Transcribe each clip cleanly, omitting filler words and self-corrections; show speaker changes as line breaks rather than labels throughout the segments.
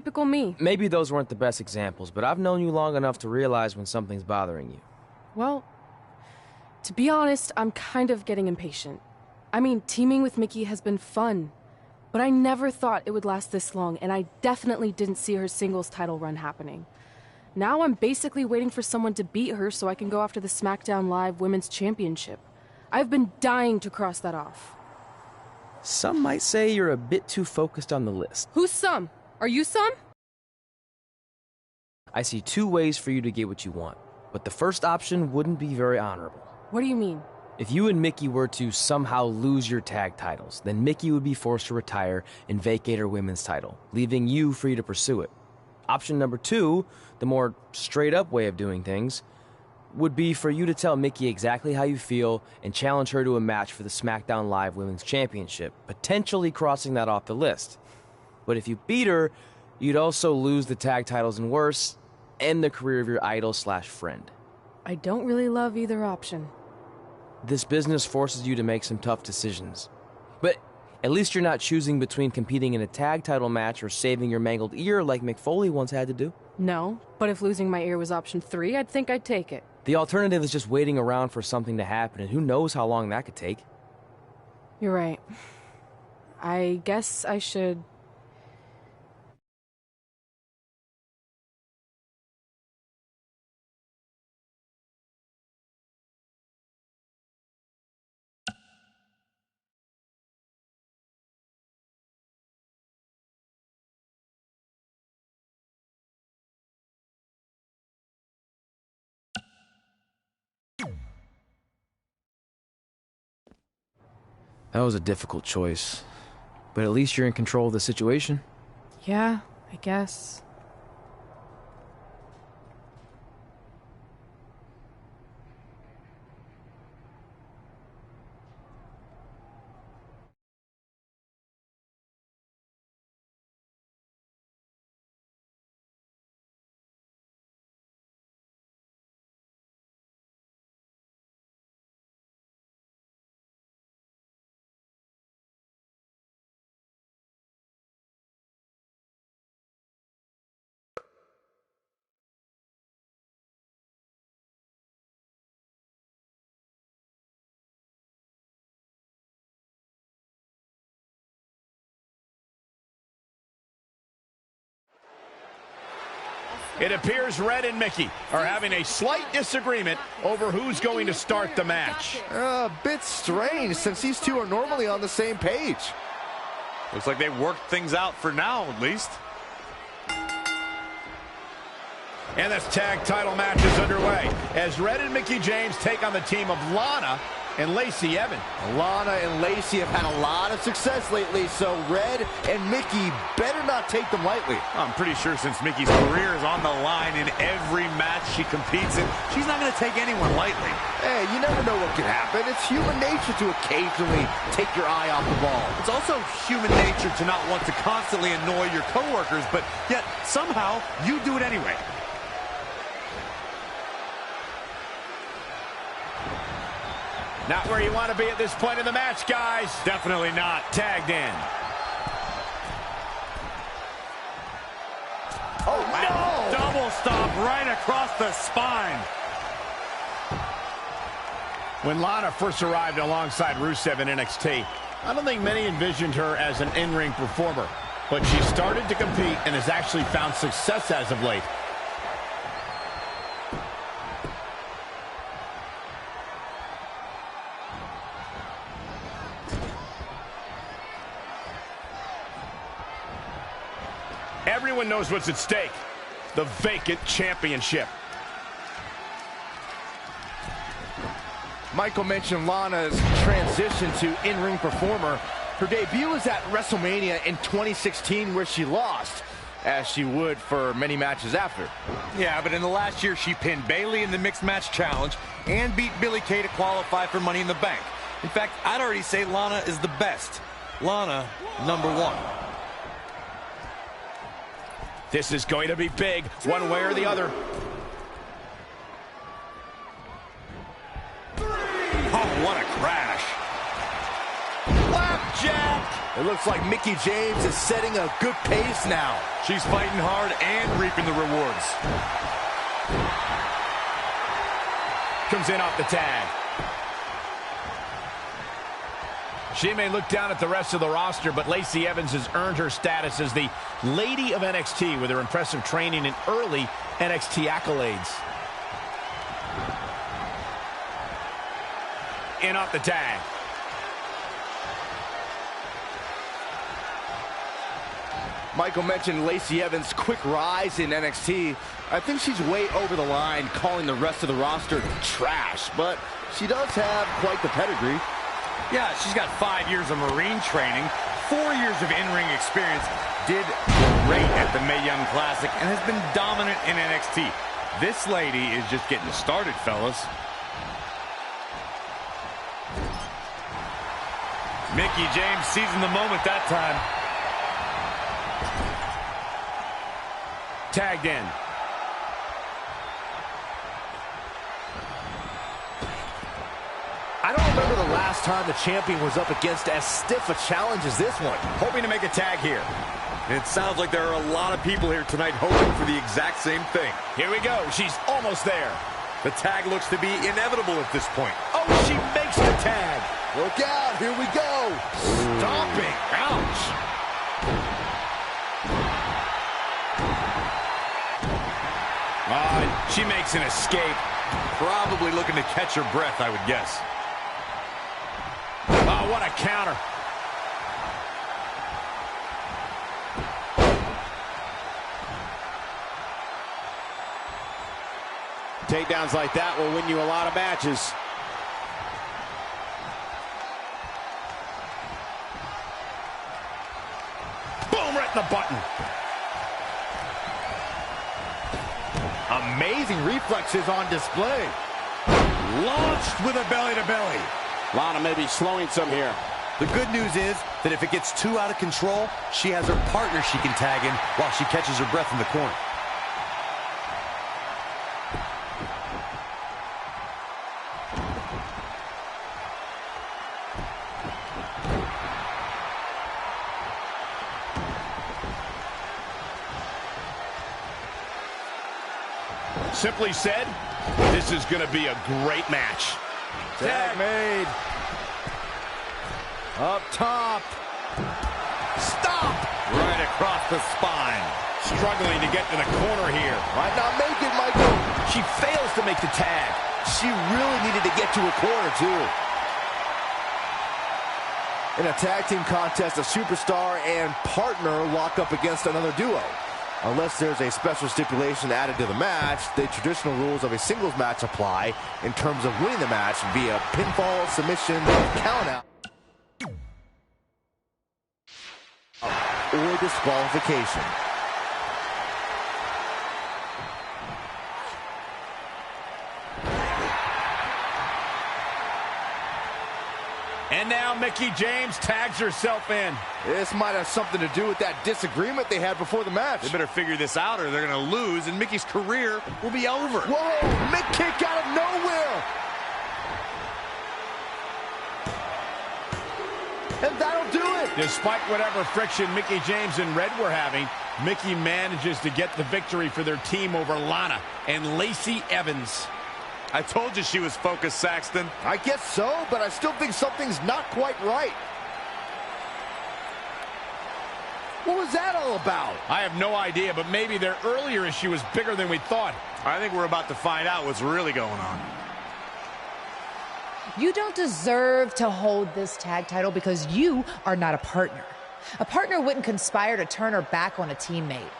Typical me.
Maybe those weren't the best examples, but I've known you long enough to realize when something's bothering you.
Well, to be honest, I'm kind of getting impatient. I mean, teaming with Mickey has been fun, but I never thought it would last this long, and I definitely didn't see her singles title run happening. Now I'm basically waiting for someone to beat her so I can go after the SmackDown Live Women's Championship. I've been dying to cross that off.
Some might say you're a bit too focused on the list.
Who's some? Are you some?
I see two ways for you to get what you want, but the first option wouldn't be very honorable.
What do you mean?
If you and Mickey were to somehow lose your tag titles, then Mickey would be forced to retire and vacate her women's title, leaving you free to pursue it. Option number two, the more straight-up way of doing things, would be for you to tell Mickey exactly how you feel and challenge her to a match for the SmackDown Live Women's Championship, potentially crossing that off the list. But if you beat her, you'd also lose the tag titles and worse, end the career of your idol/friend.
I don't really love either option.
This business forces you to make some tough decisions. But at least you're not choosing between competing in a tag title match or saving your mangled ear like Mick Foley once had to do.
No, but if losing my ear was option 3, I'd think I'd take it.
The alternative is just waiting around for something to happen, and who knows how long that could take.
You're right. I guess I should...
That was a difficult choice, but at least you're in control of the situation.
Yeah, I guess.
It appears Red and Mickey are having a slight disagreement over who's going to start the match.
A bit strange, since these two are normally on the same page.
Looks like they've worked things out for now, at least.
And this tag title match is underway as Red and Mickey James take on the team of Lana and Lacey Evans.
Lana and Lacey have had a lot of success lately, so Red and Mickey better not take them lightly.
I'm pretty sure since Mickey's career is on the line in every match she competes in, she's not going to take anyone lightly.
Hey, you never know what can happen. It's human nature to occasionally take your eye off the ball.
It's also human nature to not want to constantly annoy your coworkers, but yet somehow you do it anyway.
Not where you want to be at this point in the match, guys.
Definitely not.
Tagged in.
Oh, no!
Double stop right across the spine.
When Lana first arrived alongside Rusev in NXT, I don't think many envisioned her as an in-ring performer, but she started to compete and has actually found success as of late. Everyone knows what's at stake. The vacant championship.
Michael mentioned Lana's transition to in-ring performer. Her debut was at WrestleMania in 2016 where she lost, as she would for many matches after.
Yeah, but in the last year, she pinned Bayley in the Mixed Match Challenge and beat Billie Kay to qualify for Money in the Bank. In fact, I'd already say Lana is the best. Lana, #1.
This is going to be big, one way or the other.
Oh, what a crash.
Flapjack!
It looks like Mickie James is setting a good pace now.
She's fighting hard and reaping the rewards.
Comes in off the tag. She may look down at the rest of the roster, but Lacey Evans has earned her status as the Lady of NXT with her impressive training and early NXT accolades. In off the tag.
Michael mentioned Lacey Evans' quick rise in NXT. I think she's way over the line calling the rest of the roster trash, but she does have quite the pedigree.
Yeah, she's got 5 years of Marine training, 4 years of in-ring experience, did great at the Mae Young Classic, and has been dominant in NXT. This lady is just getting started, fellas. Mickie James seizing the moment that time.
Tagged in.
I don't remember the last time the champion was up against as stiff a challenge as this one.
Hoping to make a tag here.
It sounds like there are a lot of people here tonight hoping for the exact same thing.
Here we go. She's almost there.
The tag looks to be inevitable at this point.
Oh, she makes the tag.
Look out. Here we go.
Stomping. Ouch. She makes an escape.
Probably looking to catch her breath, I would guess.
Oh, what a counter. Takedowns like that will win you a lot of matches. Boom, right in the button.
Amazing reflexes on display.
Launched with a belly-to-belly.
Lana may be slowing some here.
The good news is that if it gets too out of control, she has her partner she can tag in while she catches her breath in the corner.
Simply said, this is going to be a great match.
Tag made. Up top. Stop.
Right across the spine.
Struggling to get to the corner here.
Might not make it, Michael.
She fails to make the tag.
She really needed to get to a corner, too. In a tag team contest, a superstar and partner lock up against another duo. Unless there's a special stipulation added to the match, the traditional rules of a singles match apply in terms of winning the match via pinfall, submission, countout, or disqualification.
And now Mickie James tags herself in.
This might have something to do with that disagreement they had before the match.
They better figure this out or they're going to lose and Mickie's career will be over.
Whoa, mid kick out of nowhere. And that'll do it.
Despite whatever friction Mickie James and Red were having, Mickie manages to get the victory for their team over Lana and Lacey Evans.
I told you she was focused, Saxton.
I guess so, but I still think something's not quite right. What was that all about?
I have no idea, but maybe their earlier issue was bigger than we thought.
I think we're about to find out what's really going on.
You don't deserve to hold this tag title because you are not a partner. A partner wouldn't conspire to turn her back on a teammate,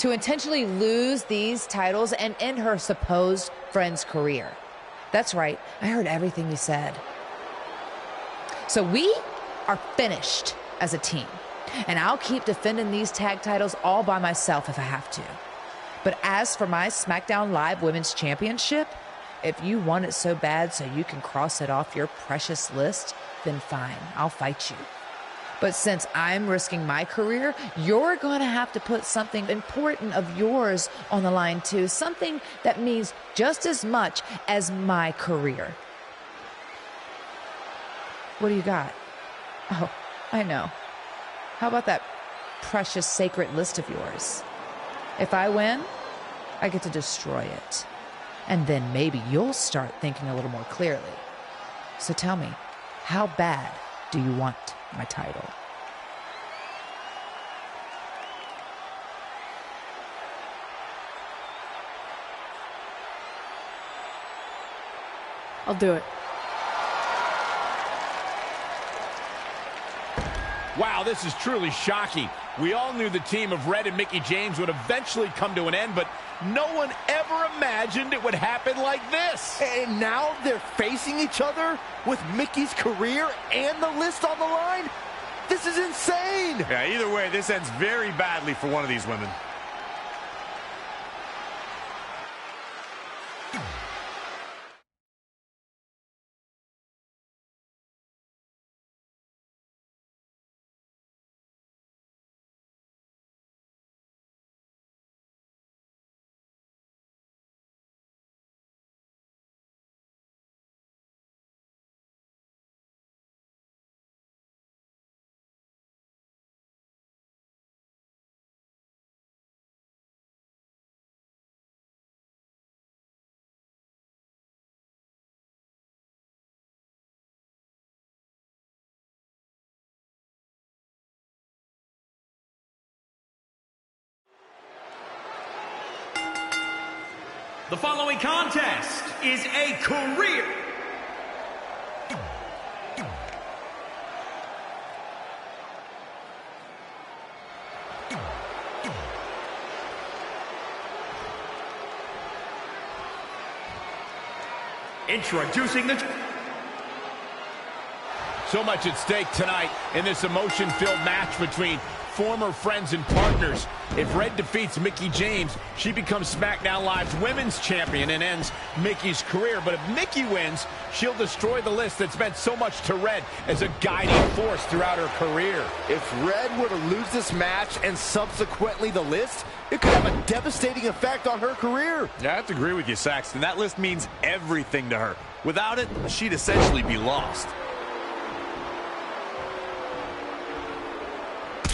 to intentionally lose these titles and end her supposed friend's career. That's right, I heard everything you said. So we are finished as a team, and I'll keep defending these tag titles all by myself if I have to. But as for my SmackDown Live Women's Championship, if you want it so bad so you can cross it off your precious list, then fine, I'll fight you. But since I'm risking my career, you're going to have to put something important of yours on the line too, something that means just as much as my career. What do you got? Oh, I know. How about that precious sacred list of yours? If I win, I get to destroy it. And then maybe you'll start thinking a little more clearly. So tell me, how bad do you want my title?
I'll do it.
Wow, this is truly shocking. We all knew the team of Red and Mickie James would eventually come to an end, but no one ever imagined it would happen like this.
And now they're facing each other with Mickie's career and the list on the line? This is insane!
Yeah, either way, this ends very badly for one of these women.
The following contest is a career introducing the
So much at stake tonight in this emotion-filled match between former friends and partners. If Red defeats Mickie James, she becomes SmackDown Live's women's champion and ends Mickie's career. But if Mickie wins, she'll destroy the list that's meant so much to Red as a guiding force throughout her career.
If Red were to lose this match and subsequently the list, it could have a devastating effect on her career.
Yeah, I have to agree with you, Saxton. That list means everything to her. Without it, she'd essentially be lost.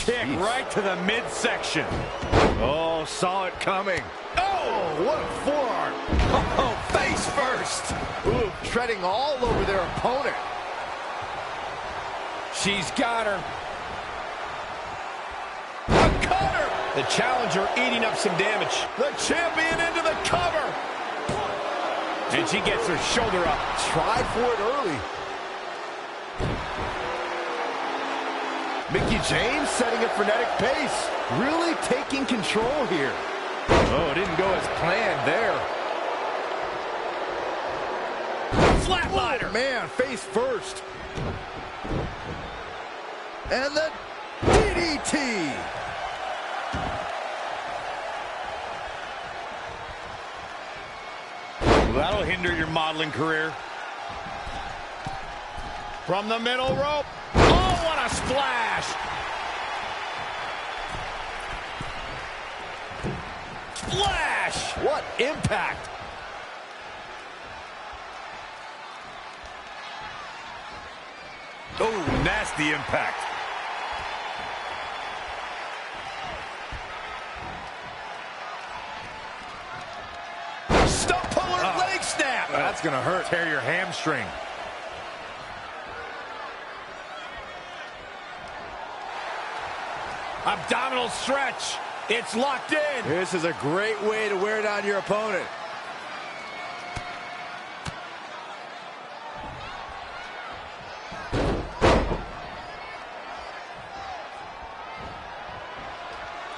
Kick right to the midsection.
Oh, saw it coming. Oh, what a forearm.
Oh, face first.
Ooh, treading all over their opponent.
She's got her. A cutter. The challenger eating up some damage. The champion into the cover. And she gets her shoulder up.
Tried for it early. Mickie James setting a frenetic pace. Really taking control here. Oh, it didn't go as planned there.
Flatliner.
Oh, man, face first. And the DDT.
That'll hinder your modeling career.
From the middle rope. Oh, what a splash. Splash.
What impact.
Oh, nasty impact.
Stump puller leg snap.
That's going to hurt. Tear your hamstring.
Abdominal stretch. It's locked in.
This is a great way to wear down your opponent.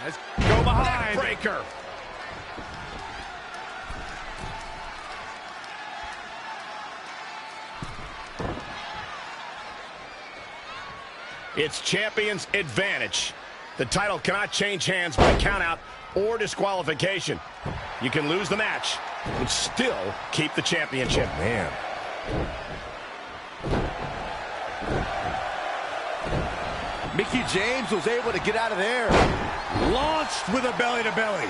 Let's go behind.
Neckbreaker. It's champion's advantage. The title cannot change hands by countout or disqualification. You can lose the match, but still keep the championship.
Man. Mickie James was able to get out of there.
Launched with a belly-to-belly.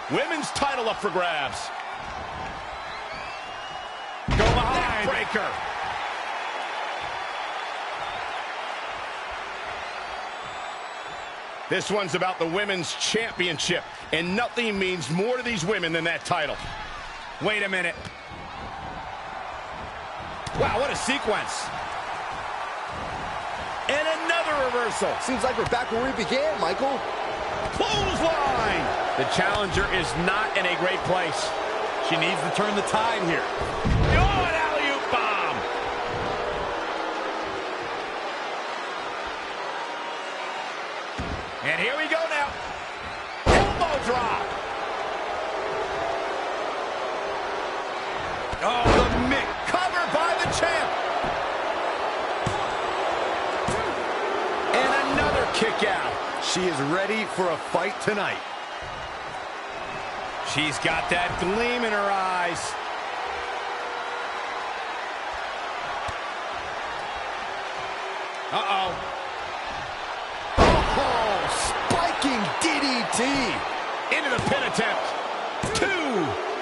Women's title up for grabs.
Go behind.
Neckbreaker. This one's about the women's championship, and nothing means more to these women than that title. Wait a minute. Wow, what a sequence. And another reversal.
Seems like we're back where we began, Michael.
Clothesline. The challenger is not in a great place.
She needs to turn the tide here.
Oh, an alley-oop bomb. And here we go now. Elbow drop. Oh, the mitt. Covered by the champ. And another kick out.
She is ready for a fight tonight.
She's got that gleam in her eyes. Uh-oh.
Oh, spiking DDT.
Into the pin attempt. 2.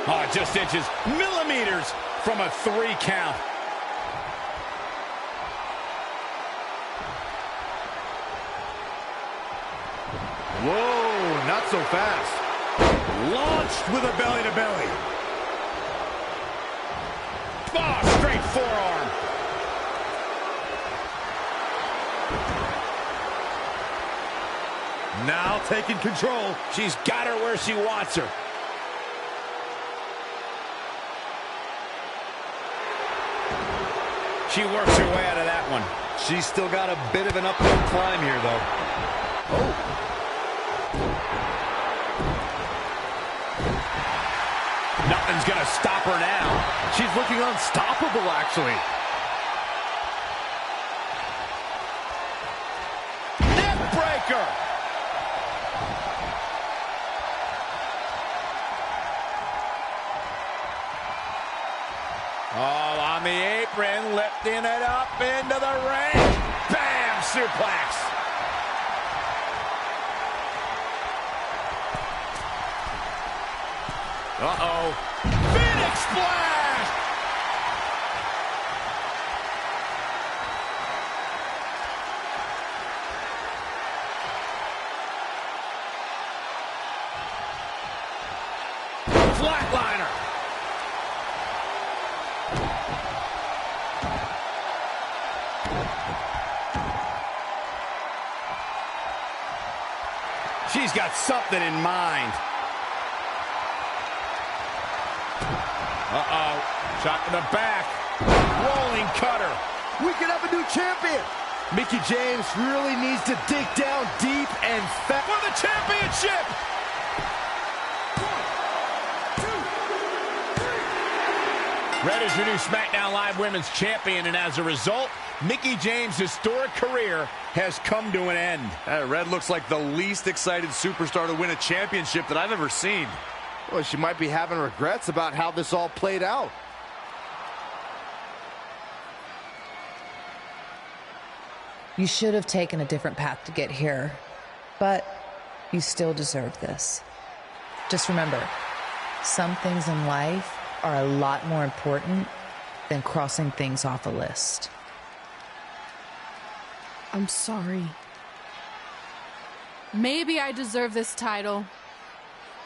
Oh, just inches, millimeters from a 3 count.
Whoa, not so fast. Launched with a belly-to-belly.
Oh, straight forearm.
Now taking control.
She's got her where she wants her. She works her way out of that one.
She's still got a bit of an uphill climb here, though.
Oh. Nothing's going to stop her now.
She's looking unstoppable, actually.
Neckbreaker. Oh, on the apron, lifting it up into the ring. Bam! Suplex. Uh-oh. Phoenix Splash! Flatliner. She's got something in mind. Uh-oh. Shot to the back. Rolling cutter.
We could have a new champion. Mickie James really needs to dig down deep and fast
For the championship! 1, 2, 3. Red is your new SmackDown Live Women's Champion, and as a result, Mickie James' historic career has come to an end.
Red looks like the least excited superstar to win a championship that I've ever seen.
Well, she might be having regrets about how this all played out.
You should have taken a different path to get here, but you still deserve this. Just remember, some things in life are a lot more important than crossing things off a list.
I'm sorry. Maybe I deserve this title,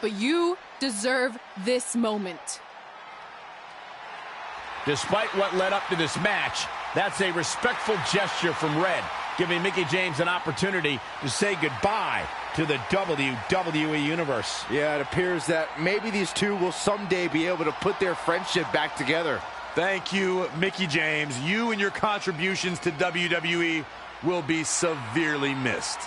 but you deserve this moment.
Despite what led up to this match, that's a respectful gesture from Red, giving Mickie James an opportunity to say goodbye to the WWE Universe.
Yeah, it appears that maybe these two will someday be able to put their friendship back together.
Thank you, Mickie James. You and your contributions to WWE will be severely missed.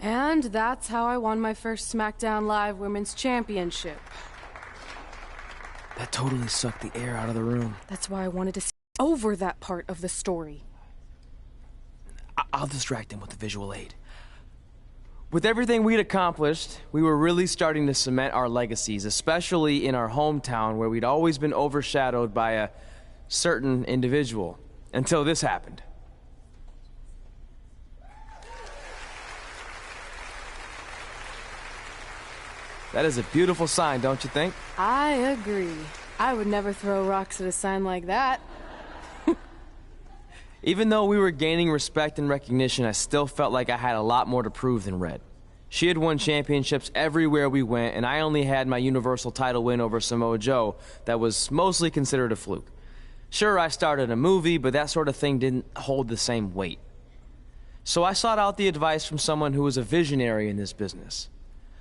And that's how I won my first SmackDown Live Women's Championship.
That totally sucked the air out of the room.
That's why I wanted to see over that part of the story.
I'll distract him with the visual aid. With everything we'd accomplished, we were really starting to cement our legacies, especially in our hometown where we'd always been overshadowed by a certain individual, until this happened. That is a beautiful sign, don't you think?
I agree. I would never throw rocks at a sign like that.
Even though we were gaining respect and recognition, I still felt like I had a lot more to prove than Red. She had won championships everywhere we went, and I only had my Universal title win over Samoa Joe that was mostly considered a fluke. Sure, I started a movie, but that sort of thing didn't hold the same weight. So I sought out the advice from someone who was a visionary in this business.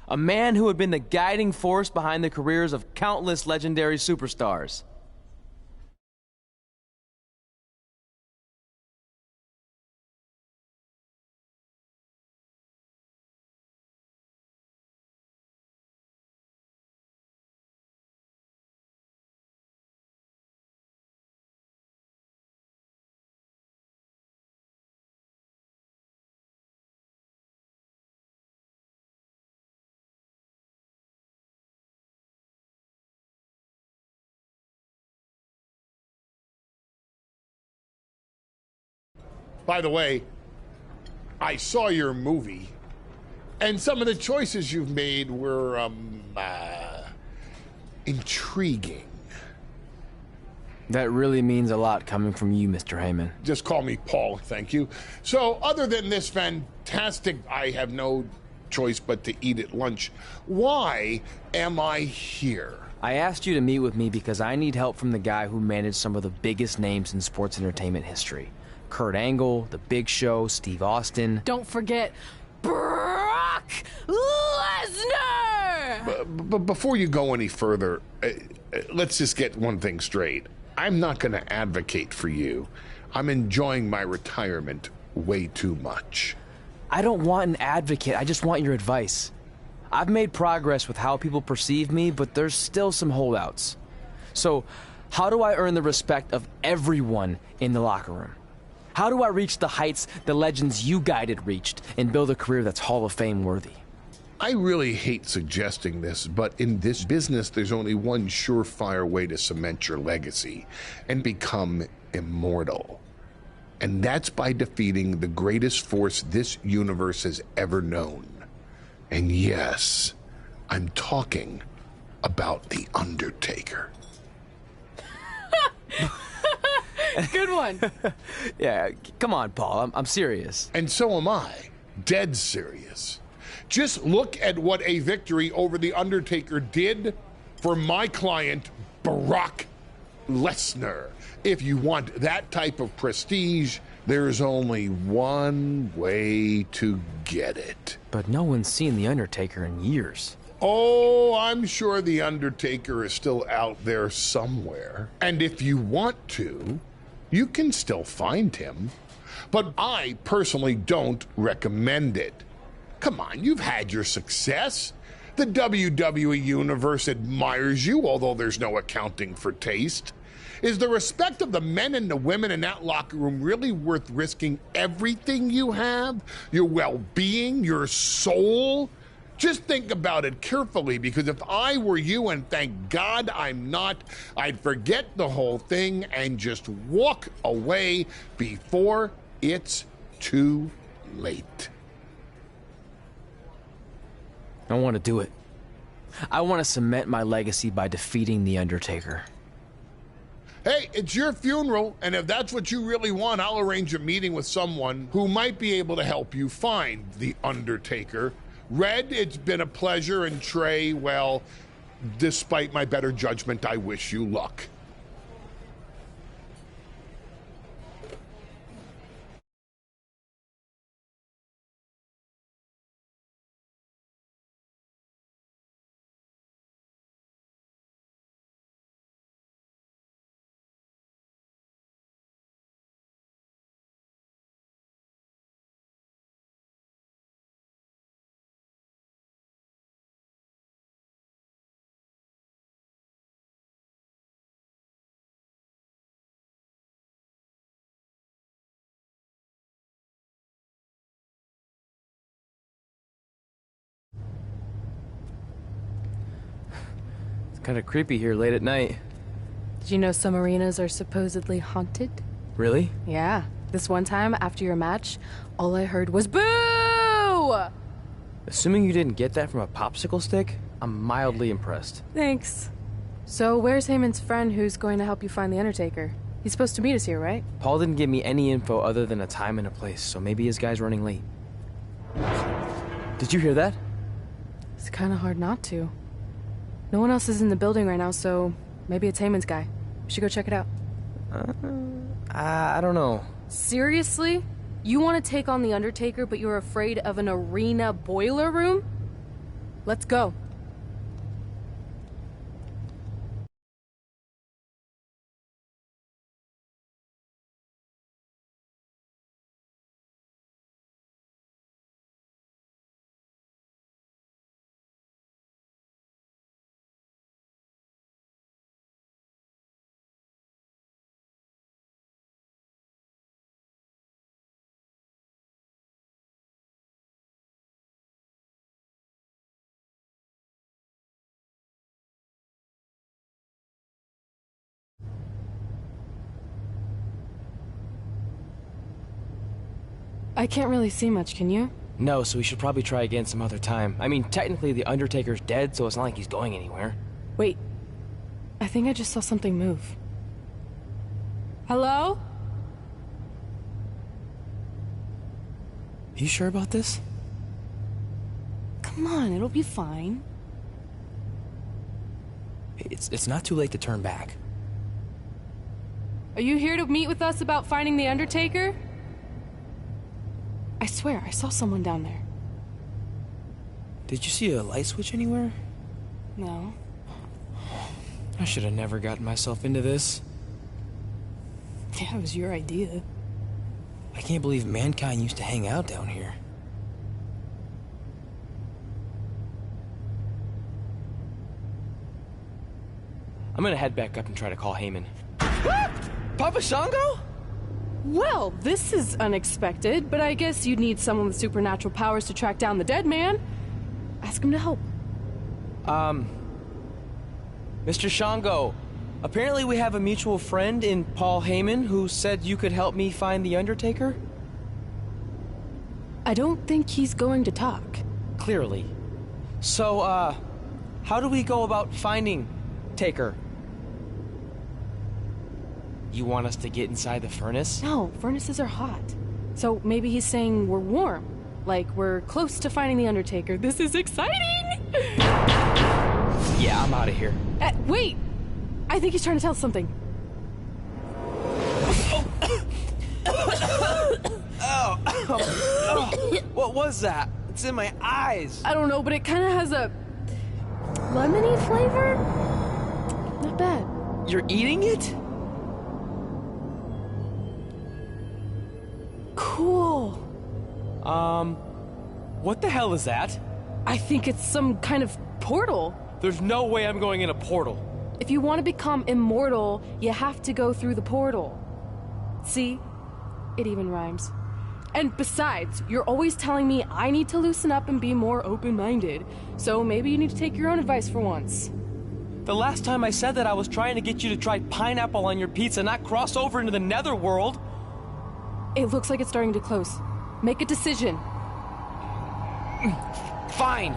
A man who had been the guiding force behind the careers of countless legendary superstars.
By the way, I saw your movie, and some of the choices you've made were, intriguing.
That really means a lot coming from you, Mr. Heyman.
Just call me Paul, thank you. So, other than this fantastic, I have no choice but to eat at lunch, why am I here?
I asked you to meet with me because I need help from the guy who managed some of the biggest names in sports entertainment history. Kurt Angle, The Big Show, Steve Austin.
Don't forget Brock Lesnar!
But before you go any further, let's just get one thing straight. I'm not going to advocate for you. I'm enjoying my retirement way too much.
I don't want an advocate, I just want your advice. I've made progress with how people perceive me, but there's still some holdouts. So, how do I earn the respect of everyone in the locker room? How do I reach the heights the legends you guided reached and build a career that's Hall of Fame worthy?
I really hate suggesting this, but in this business, there's only one surefire way to cement your legacy and become immortal. And that's by defeating the greatest force this universe has ever known. And yes, I'm talking about The Undertaker.
Good one.
Yeah, come on, Paul, I'm serious.
And so am I, dead serious. Just look at what a victory over The Undertaker did for my client, Brock Lesnar. If you want that type of prestige, there's only one way to get it.
But no one's seen The Undertaker in years.
Oh, I'm sure The Undertaker is still out there somewhere. And if you want to, you can still find him. But I personally don't recommend it. Come on, you've had your success. The WWE Universe admires you, although there's no accounting for taste. Is the respect of the men and the women in that locker room really worth risking everything you have? Your well-being, your soul? Just think about it carefully, because if I were you, and thank God I'm not, I'd forget the whole thing and just walk away before it's too late.
I want to do it. I want to cement my legacy by defeating The Undertaker.
Hey, it's your funeral, and if that's what you really want, I'll arrange a meeting with someone who might be able to help you find The Undertaker. Red, it's been a pleasure, and Trey, well, despite my better judgment, I wish you luck.
Kind of creepy here late at night.
Did you know some arenas are supposedly haunted?
Really?
Yeah. This one time, after your match, all I heard was boo!
Assuming you didn't get that from a popsicle stick, I'm mildly impressed.
Thanks. So where's Heyman's friend who's going to help you find The Undertaker? He's supposed to meet us here, right?
Paul didn't give me any info other than a time and a place, so maybe his guy's running late. Did you hear that?
It's kind of hard not to. No one else is in the building right now, so maybe it's Heyman's guy. We should go check it out.
I don't know.
Seriously? You want to take on The Undertaker, but you're afraid of an arena boiler room? Let's go. I can't really see much, can you?
No, so we should probably try again some other time. I mean, technically The Undertaker's dead, so it's not like he's going anywhere.
Wait. I think I just saw something move. Hello?
You sure about this?
Come on, it'll be fine.
It's not too late to turn back.
Are you here to meet with us about finding The Undertaker? I swear, I saw someone down there.
Did you see a light switch anywhere?
No.
I should have never gotten myself into this.
Yeah, it was your idea.
I can't believe mankind used to hang out down here. I'm gonna head back up and try to call Heyman. Papa Shango?
Well, this is unexpected, but I guess you'd need someone with supernatural powers to track down the dead man. Ask him to help.
Mr. Shango, apparently we have a mutual friend in Paul Heyman who said you could help me find The Undertaker?
I don't think he's going to talk.
Clearly. So, how do we go about finding Taker? You want us to get inside the furnace?
No, furnaces are hot. So maybe he's saying we're warm. Like we're close to finding The Undertaker. This is exciting!
Yeah, I'm out of here.
Wait! I think he's trying to tell us something.
What was that? It's in my eyes.
I don't know, but it kind of has a lemony flavor? Not bad.
You're eating it?
Cool.
What the hell is that?
I think it's some kind of portal.
There's no way I'm going in a portal.
If you want to become immortal, you have to go through the portal. See? It even rhymes. And besides, you're always telling me I need to loosen up and be more open-minded. So maybe you need to take your own advice for once.
The last time I said that, I was trying to get you to try pineapple on your pizza, not cross over into the netherworld.
It looks like it's starting to close. Make a decision.
Fine.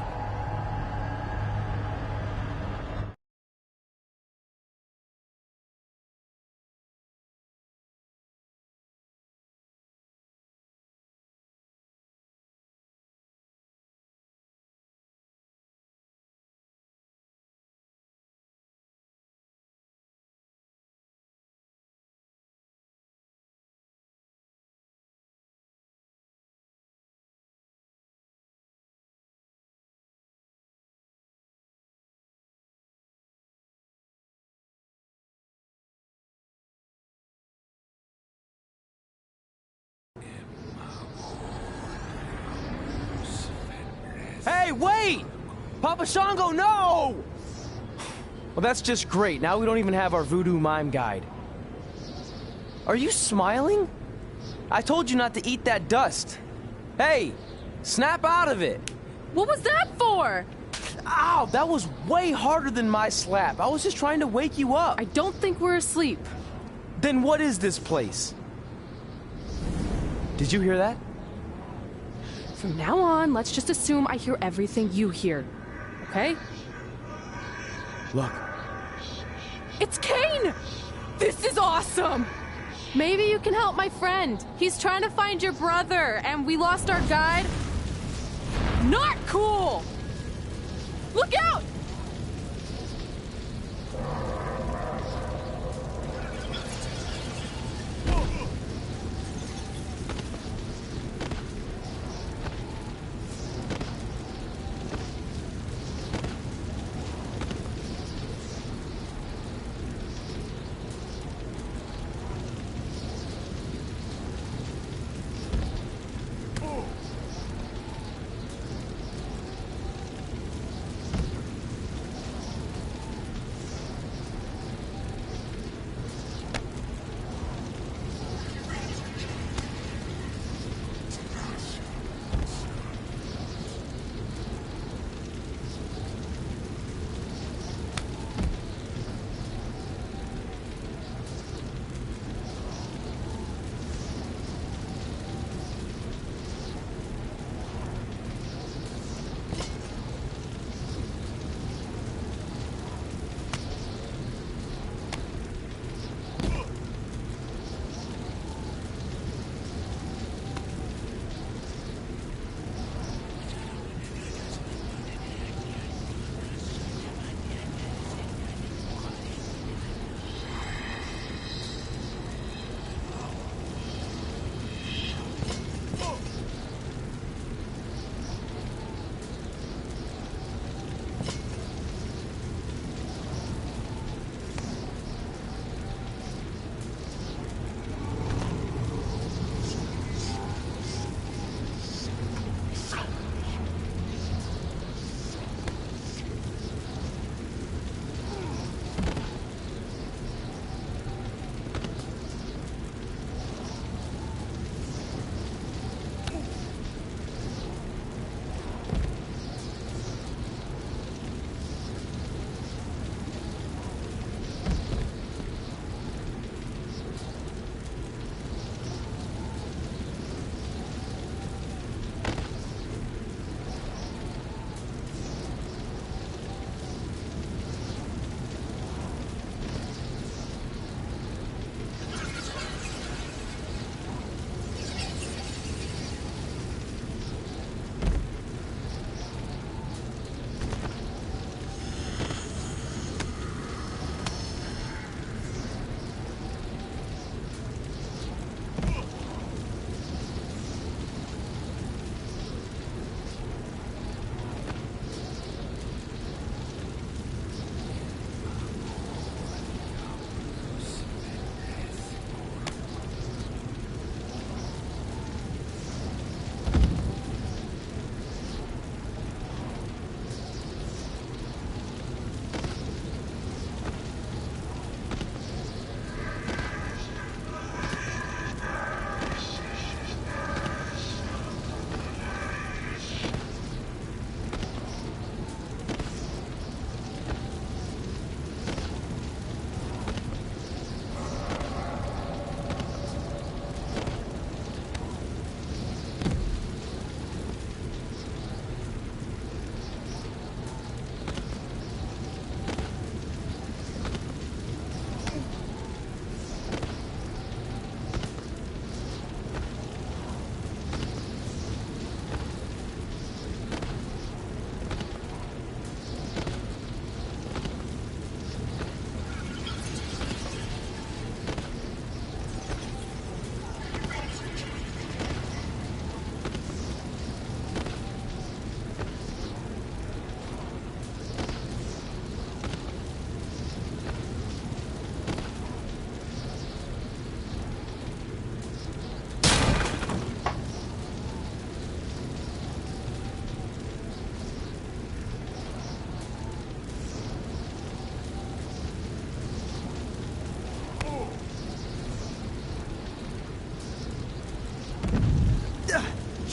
Hey, wait! Papa Shango, no! Well, that's just great. Now we don't even have our voodoo mime guide. Are you smiling? I told you not to eat that dust. Hey, snap out of it.
What was that for?
Ow, that was way harder than my slap. I was just trying to wake you up.
I don't think we're asleep.
Then what is this place? Did you hear that?
From now on, let's just assume I hear everything you hear. Okay?
Look.
It's Kane! This is awesome! Maybe you can help my friend. He's trying to find your brother, and we lost our guide. Not cool! Look out!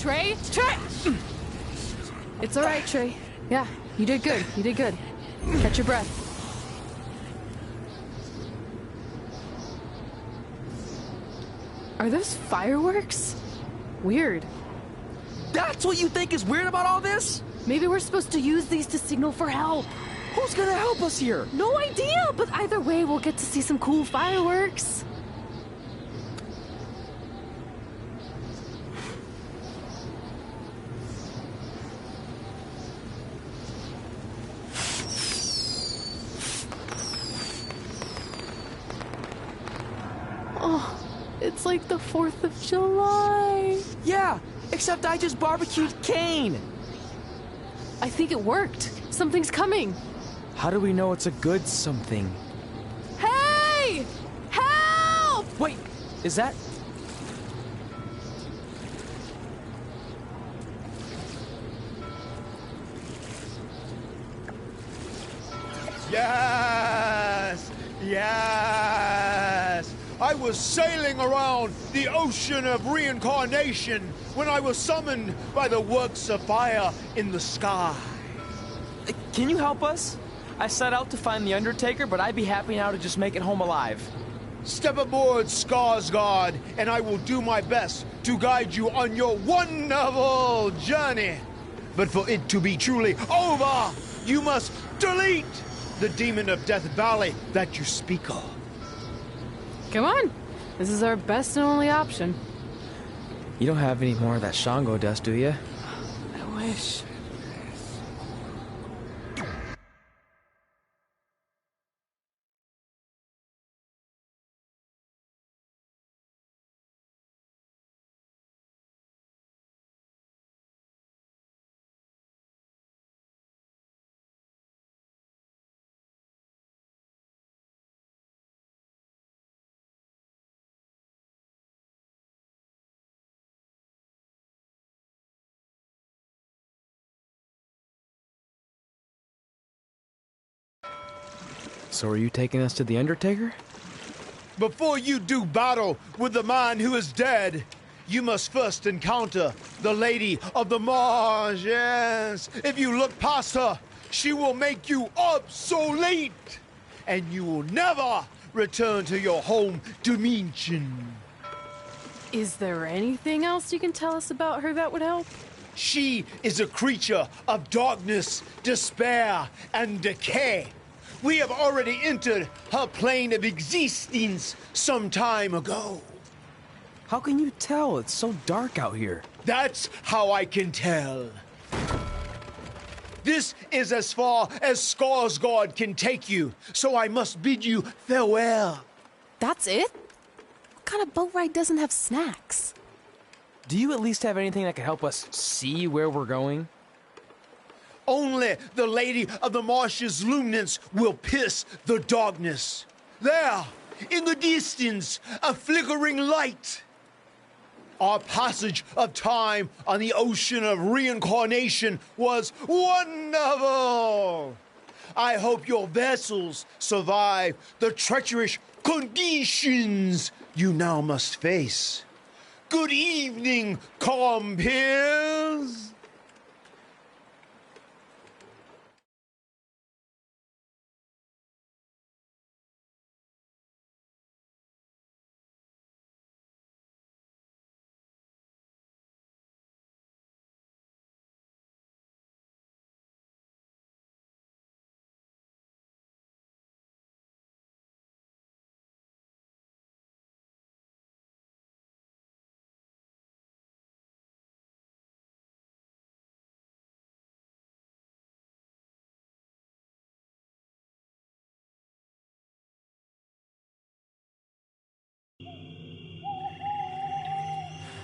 Trey? Trey! It's all right, Trey. Yeah, you did good. You did good. Catch your breath. Are those fireworks? Weird.
That's what you think is weird about all this?
Maybe we're supposed to use these to signal for help.
Who's gonna help us here?
No idea, but either way, we'll get to see some cool fireworks. Oh, it's like the 4th of July.
Yeah, except I just barbecued Kane.
I think it worked. Something's coming.
How do we know it's a good something?
Hey! Help!
Wait, is that...
Yes! Yes! I was sailing around the ocean of reincarnation when I was summoned by the works of fire in the sky.
Can you help us? I set out to find the Undertaker, but I'd be happy now to just make it home alive.
Step aboard, Skarsgård, and I will do my best to guide you on your wonderful journey. But for it to be truly over, you must delete the demon of Death Valley that you speak of.
Come on. This is our best and only option.
You don't have any more of that Shango dust, do you?
I wish.
So are you taking us to the Undertaker?
Before you do battle with the man who is dead, you must first encounter the Lady of the Marsh. Yes. If you look past her, she will make you obsolete, and you will never return to your home dimension.
Is there anything else you can tell us about her that would help?
She is a creature of darkness, despair, and decay. We have already entered her plane of existence some time ago.
How can you tell? It's so dark out here.
That's how I can tell. This is as far as Skarsgård can take you, so I must bid you farewell.
That's it? What kind of boat ride doesn't have snacks?
Do you at least have anything that can help us see where we're going?
Only the Lady of the Marsh's luminance will pierce the darkness. There, in the distance, a flickering light. Our passage of time on the ocean of reincarnation was wonderful. I hope your vessels survive the treacherous conditions you now must face. Good evening, compeers.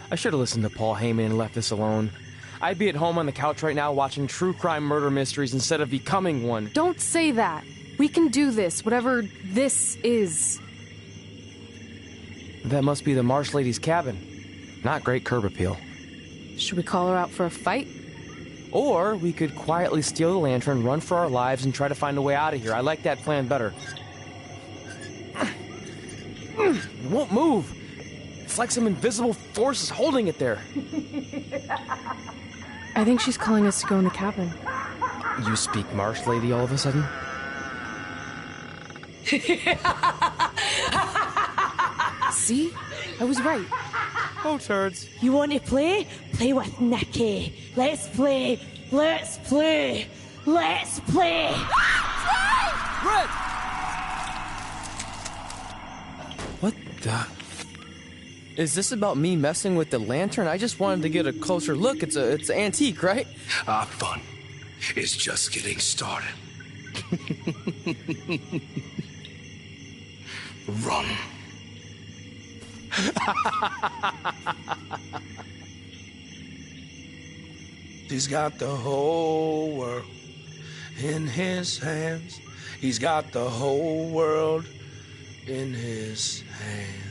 I should have listened to Paul Heyman and left this alone. I'd be at home on the couch right now watching true crime murder mysteries instead of becoming one.
Don't say that. We can do this, whatever this is.
That must be the Marsh Lady's cabin. Not great curb appeal.
Should we call her out for a fight?
Or we could quietly steal the lantern, run for our lives, and try to find a way out of here. I like that plan better. It won't move. It's like some invisible force is holding it there.
I think she's calling us to go in the cabin.
You speak Marsh, lady, all of a sudden?
See? I was right.
Oh, turds.
You want to play? Play with Nikki. Let's play. Let's play. Let's play.
Red! What the... Is this about me messing with the lantern? I just wanted to get a closer look. It's antique, right?
Our fun is just getting started. Run. He's got the whole world in his hands. He's got the whole world in his hands.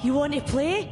You want to play?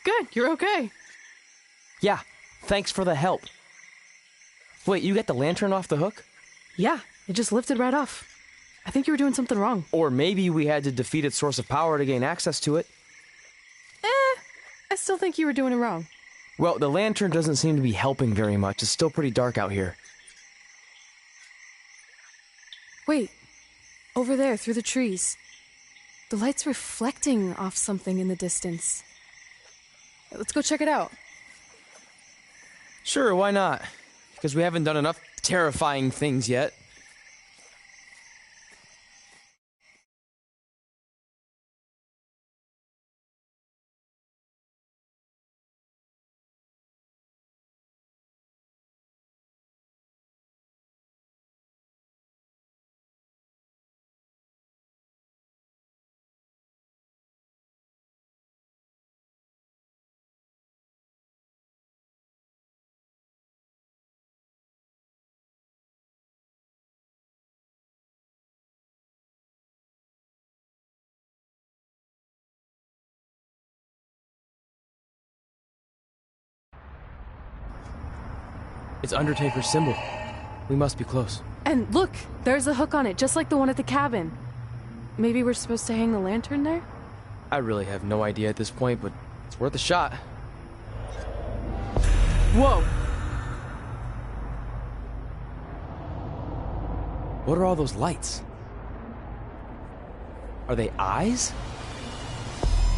Good, you're okay.
Yeah, thanks for the help. Wait, you got the lantern off the hook?
Yeah, it just lifted right off. I think you were doing something wrong.
Or maybe we had to defeat its source of power to gain access to it.
I still think you were doing it wrong.
Well, the lantern doesn't seem to be helping very much. It's still pretty dark out here.
Wait, over there, through the trees. The light's reflecting off something in the distance. Let's go check it out.
Sure, why not? Because we haven't done enough terrifying things yet. It's Undertaker's symbol. We must be close.
And look, there's a hook on it, just like the one at the cabin. Maybe we're supposed to hang the lantern there?
I really have no idea at this point, but it's worth a shot.
Whoa!
What are all those lights? Are they eyes?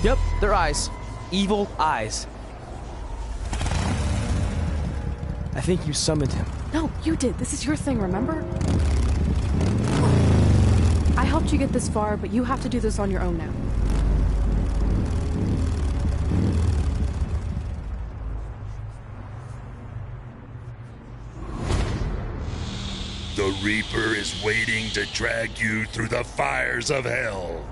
Yep, they're eyes. Evil eyes. I think you summoned him.
No, you did. This is your thing, remember? I helped you get this far, but you have to do this on your own now.
The Reaper is waiting to drag you through the fires of hell.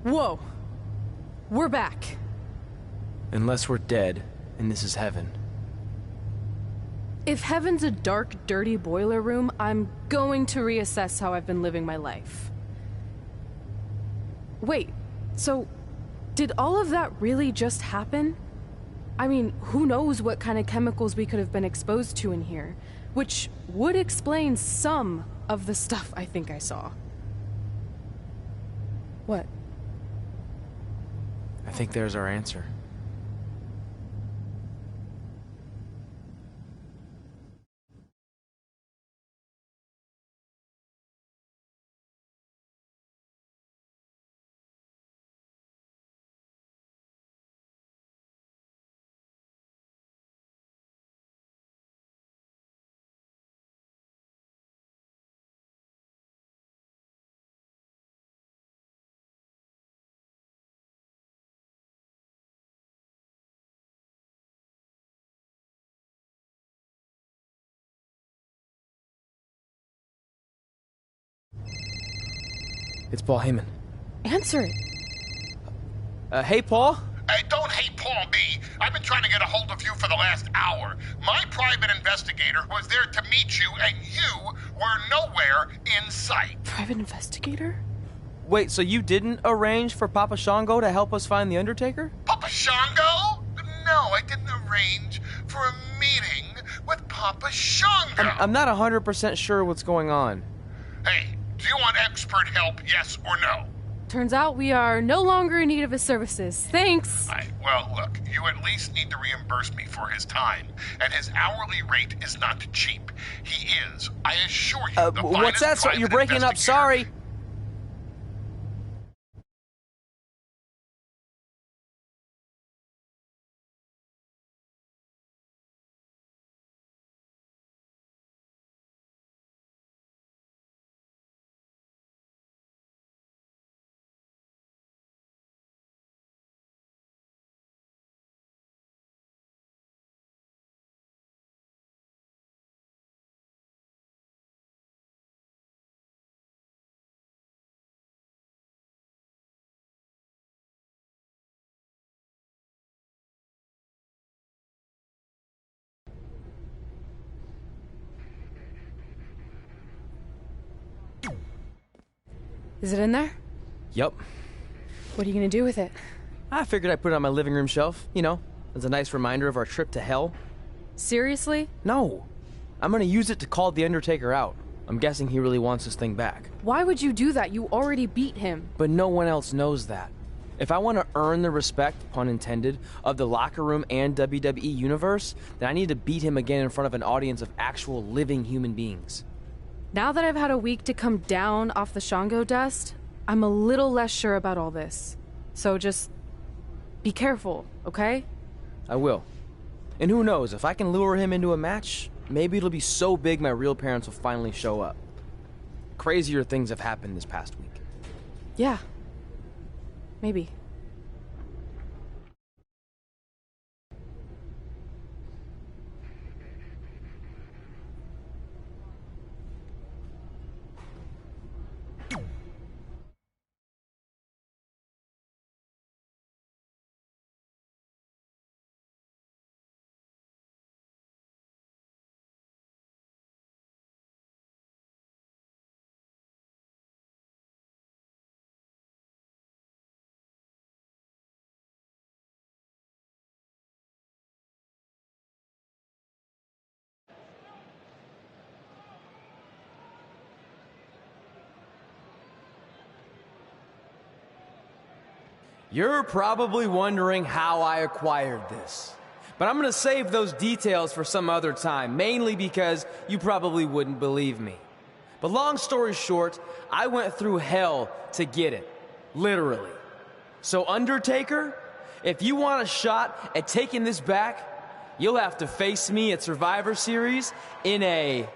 Whoa. We're back.
Unless we're dead, and this is heaven.
If heaven's a dark, dirty boiler room, I'm going to reassess how I've been living my life. Wait, so did all of that really just happen? I mean, who knows what kind of chemicals we could have been exposed to in here, which would explain some of the stuff I think I saw. What?
I think there's our answer. It's Paul Heyman.
Answer it.
Hey, Paul?
Hey, don't hate Paul B. I've been trying to get a hold of you for the last hour. My private investigator was there to meet you, and you were nowhere in sight.
Private investigator?
Wait, so you didn't arrange for Papa Shango to help us find the Undertaker?
Papa Shango? No, I didn't arrange for a meeting with Papa Shango.
I'm not 100% sure what's going on.
Hey, do you want expert help, yes or no?
Turns out we are no longer in need of his services. Thanks.
Well, look, you at least need to reimburse me for his time, and his hourly rate is not cheap. He is, I assure you, the
what's that?
finest
You're breaking up, sorry.
Is it in there?
Yup.
What are you gonna do with it?
I figured I'd put it on my living room shelf, you know, as a nice reminder of our trip to hell.
Seriously?
No. I'm gonna use it to call the Undertaker out. I'm guessing he really wants this thing back.
Why would you do that? You already beat him.
But no one else knows that. If I want to earn the respect, pun intended, of the locker room and WWE universe, then I need to beat him again in front of an audience of actual living human beings.
Now that I've had a week to come down off the Shango dust, I'm a little less sure about all this. So just be careful, okay?
I will. And who knows, if I can lure him into a match, maybe it'll be so big my real parents will finally show up. Crazier things have happened this past week.
Yeah. Maybe.
You're probably wondering how I acquired this. But I'm gonna save those details for some other time, mainly because you probably wouldn't believe me. But long story short, I went through hell to get it. Literally. So Undertaker, if you want a shot at taking this back, you'll have to face me at Survivor Series in a...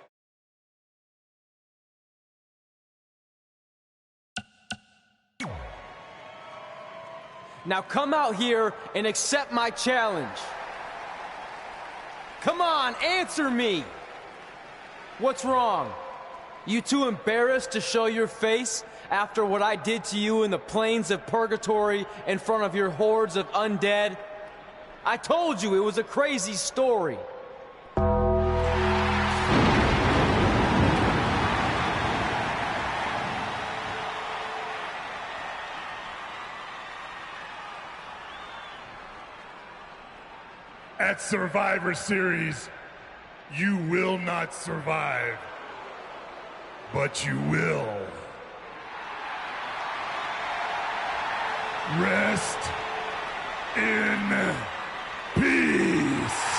Now come out here and accept my challenge. Come on, answer me! What's wrong? You too embarrassed to show your face after what I did to you in the plains of purgatory in front of your hordes of undead? I told you it was a crazy story.
At Survivor Series, you will not survive, but you will rest in peace.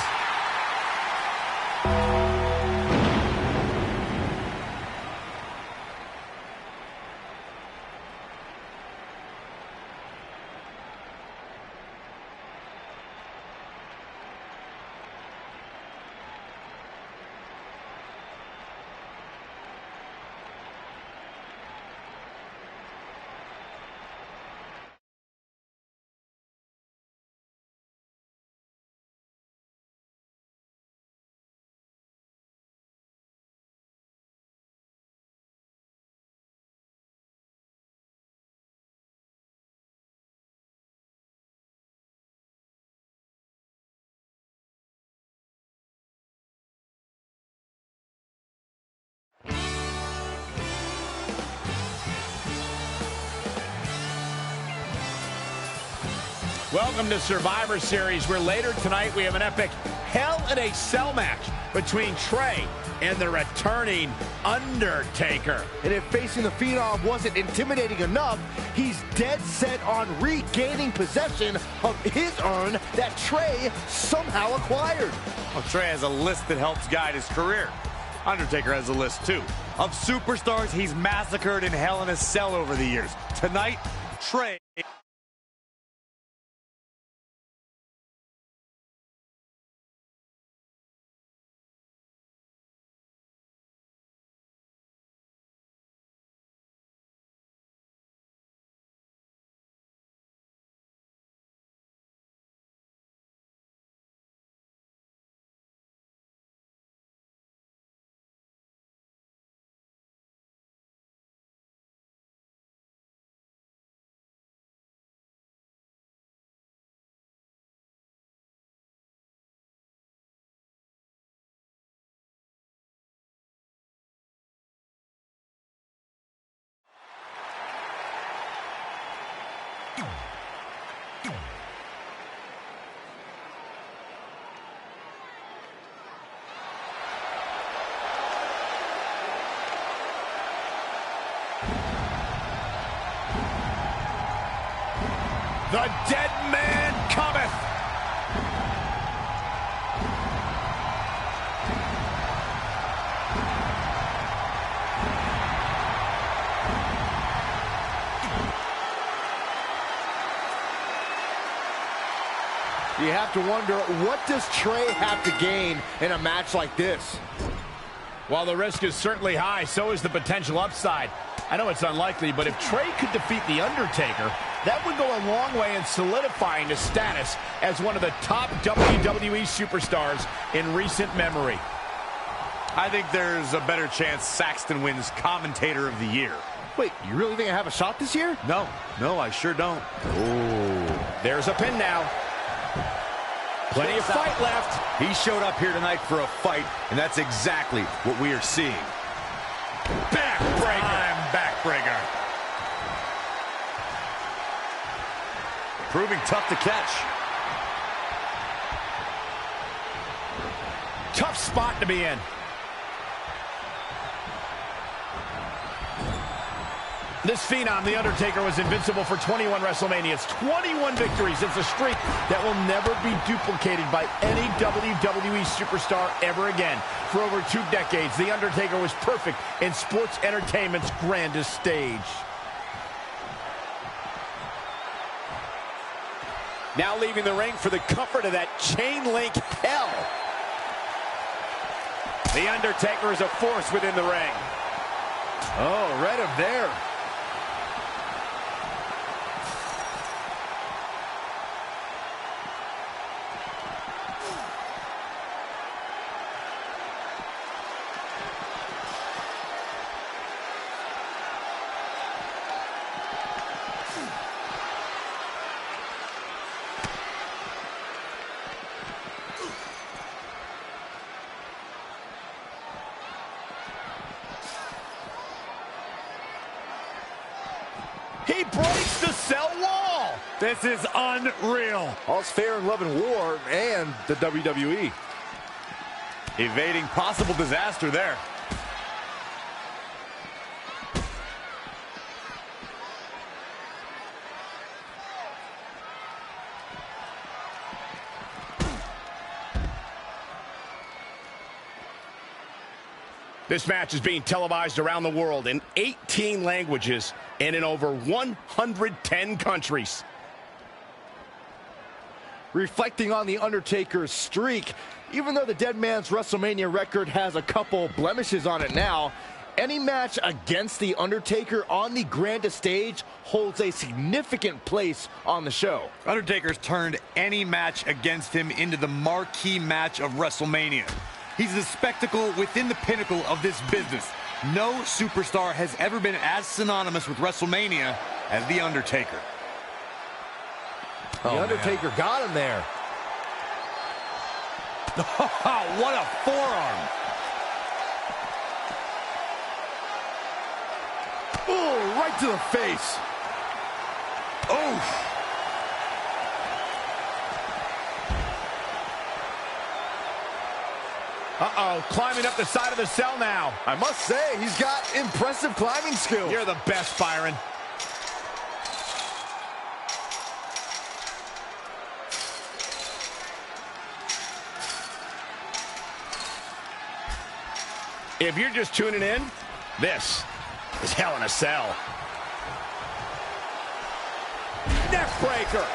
Welcome to Survivor Series, where later tonight we have an epic Hell in a Cell match between Trey and the returning Undertaker.
And if facing the Phenom wasn't intimidating enough, he's dead set on regaining possession of his urn that Trey somehow acquired.
Well, Trey has a list that helps guide his career. Undertaker has a list, too, of superstars he's massacred in Hell in a Cell over the years. Tonight, Trey...
The dead man cometh!
You have to wonder, what does Trey have to gain in a match like this?
While the risk is certainly high, so is the potential upside. I know it's unlikely, but if Trey could defeat The Undertaker, that would go a long way in solidifying his status as one of the top WWE superstars in recent memory.
I think there's a better chance Saxton wins Commentator of the Year.
Wait, you really think I have a shot this year?
No, I sure don't.
Oh, there's a pin now. Plenty of fight left.
He showed up here tonight for a fight, and that's exactly what we are seeing.
Backbreaker.
Backbreaker. Proving tough to catch.
Tough spot to be in. This phenom, The Undertaker, was invincible for 21 WrestleManias, 21 victories. It's a streak that will never be duplicated by any WWE superstar ever again. For over 2 decades, The Undertaker was perfect in sports entertainment's grandest stage. Now leaving the ring for the comfort of that chain link hell. The Undertaker is a force within the ring.
Oh, read him there.
He breaks the cell wall.
This is unreal.
All's fair in love and war and the WWE.
Evading possible disaster there.
This match is being televised around the world in 18 languages and in over 110 countries.
Reflecting on The Undertaker's streak, even though the Dead Man's WrestleMania record has a couple blemishes on it now, any match against The Undertaker on the grandest stage holds a significant place on the show.
Undertaker's turned any match against him into the marquee match of WrestleMania. He's the spectacle within the pinnacle of this business. No superstar has ever been as synonymous with WrestleMania as The Undertaker.
The Undertaker got him there.
What a forearm.
Oh, right to the face.
Oh.
Uh-oh, climbing up the side of the cell now.
I must say, he's got impressive climbing skills.
You're the best, Byron. If you're just tuning in, this is Hell in a Cell. Neckbreaker.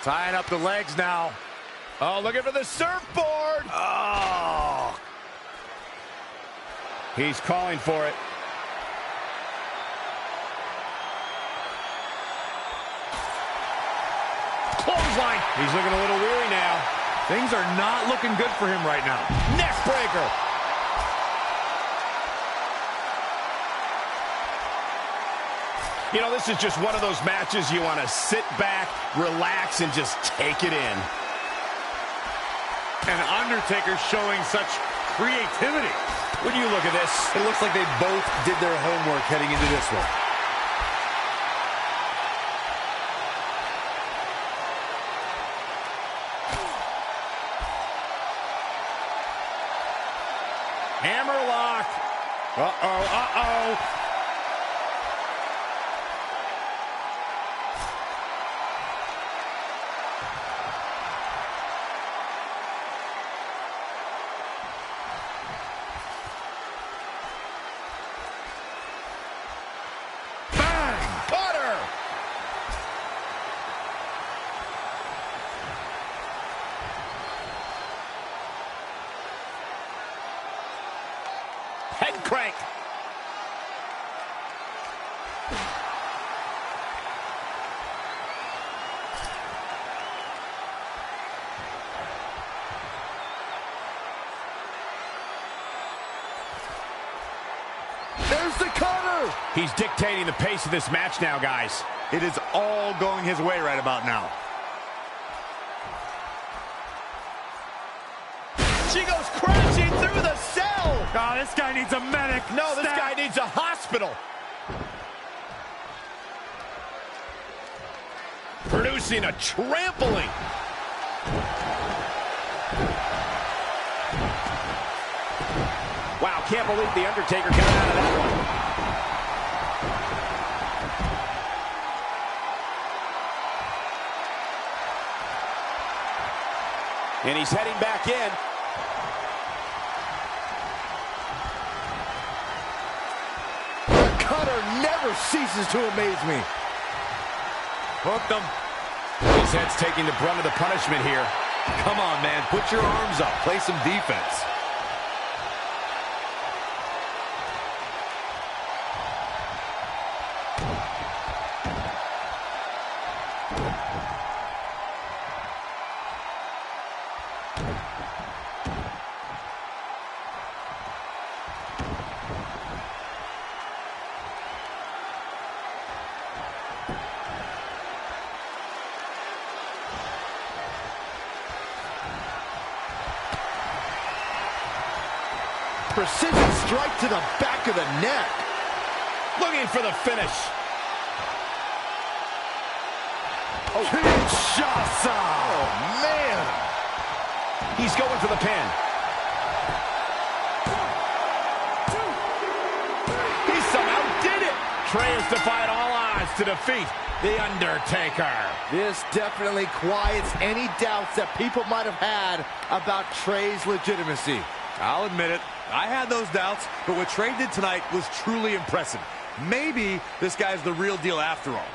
Tying up the legs now.
Oh, looking for the surfboard.
Oh.
He's calling for it. Clothesline. He's looking a little weary now.
Things are not looking good for him right now.
Neckbreaker. You know, this is just one of those matches you want to sit back, relax, and just take it in.
And Undertaker showing such creativity.
When you look at this,
it looks like they both did their homework heading into this one.
Hammerlock. Uh-oh, uh-oh. Head crank.
There's the cutter.
He's dictating the pace of this match now, guys.
It is all going his way right about now.
She goes crashing through the cell.
Oh, this guy needs a medic.
No, this guy needs a hospital. Producing a trampoline. can't believe The Undertaker got out of that one. And he's heading back in.
The cutter never ceases to amaze me.
Hooked him.
His head's taking the brunt of the punishment here.
Come on, man. Put your arms up. Play some defense.
Precision strike to the back of the neck.
Looking for the finish.
Oh, Kinshasa. Oh, man.
He's going for the pin. He somehow did it. Trey has defied all odds to defeat The Undertaker.
This definitely quiets any doubts that people might have had about Trey's legitimacy.
I'll admit it. I had those doubts, but what Trey did tonight was truly impressive. Maybe this guy's the real deal after all.